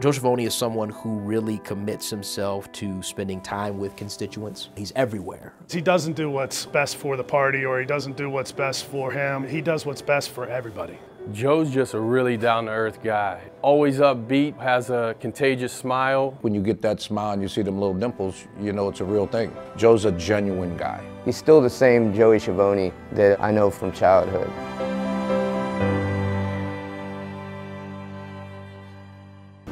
Joe Schiavoni is someone who really commits himself to spending time with constituents. He's everywhere. He doesn't do what's best for the party, or he doesn't do what's best for him. He does what's best for everybody. Joe's just a really down-to-earth guy. Always upbeat, has a contagious smile. When you get that smile and you see them little dimples, you know it's a real thing. Joe's a genuine guy. He's still the same Joey Schiavoni that I know from childhood.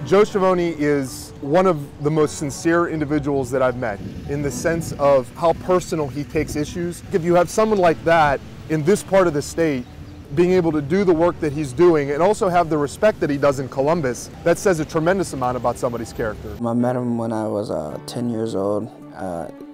Joe Schiavoni is one of the most sincere individuals that I've met, in the sense of how personal he takes issues. If you have someone like that in this part of the state, being able to do the work that he's doing and also have the respect that he does in Columbus, that says a tremendous amount about somebody's character. I met him when I was 10 years old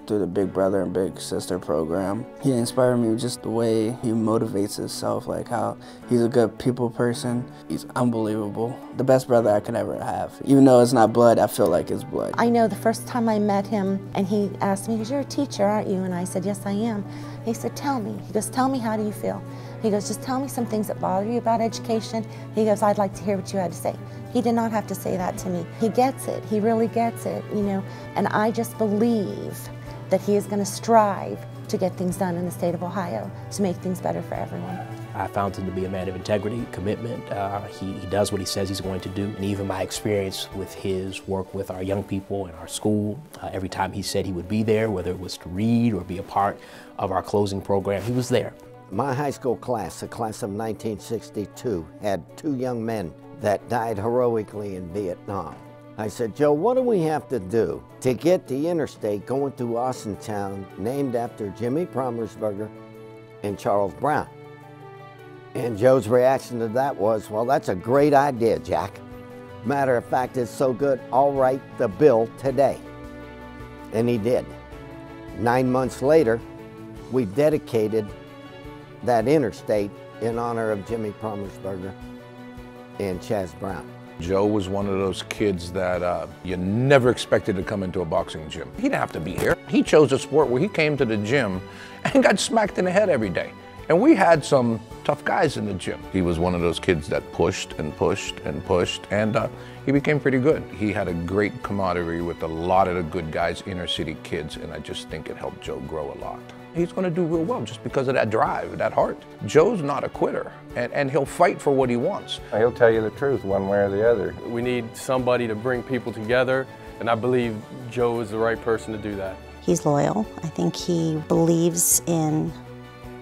through the Big Brother and Big Sister program. He inspired me just the way he motivates himself, like how he's a good people person. He's unbelievable. The best brother I could ever have. Even though it's not blood, I feel like it's blood. I know the first time I met him and he asked me, he goes, "You're a teacher, aren't you?" And I said, "Yes, I am." He said, "Tell me." He goes, "Tell me, how do you feel?" He goes, "Just tell me some things that bother you about education." He goes, "I'd like to hear what you had to say." He did not have to say that to me. He gets it. He really gets it, you know. And I just believe that he is going to strive to get things done in the state of Ohio to make things better for everyone. I found him to be a man of integrity, commitment. He does what he says he's going to do. And even my experience with his work with our young people in our school, every time he said he would be there, whether it was to read or be a part of our closing program, he was there. My high school class, the class of 1962, had 2 young men that died heroically in Vietnam. I said, "Joe, what do we have to do to get the interstate going through Austintown named after Jimmy Promersberger and Charles Brown?" And Joe's reaction to that was, "Well, that's a great idea, Jack. Matter of fact, it's so good, I'll write the bill today." And he did. 9 months later, we dedicated that interstate in honor of Jimmy Promersberger and Chaz Brown. Joe was one of those kids that you never expected to come into a boxing gym. He didn't have to be here. He chose a sport where he came to the gym and got smacked in the head every day. And we had some tough guys in the gym. He was one of those kids that pushed and pushed and pushed, and he became pretty good. He had a great camaraderie with a lot of the good guys, inner city kids, and I just think it helped Joe grow a lot. He's going to do real well just because of that drive, that heart. Joe's not a quitter, and he'll fight for what he wants. He'll tell you the truth one way or the other. We need somebody to bring people together, and I believe Joe is the right person to do that. He's loyal. I think he believes in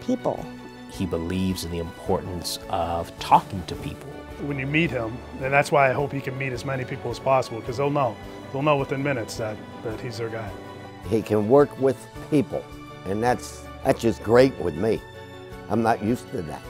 people. He believes in the importance of talking to people. When you meet him, and that's why I hope he can meet as many people as possible, because they'll know within minutes that he's their guy. He can work with people, and that's just great with me. I'm not used to that.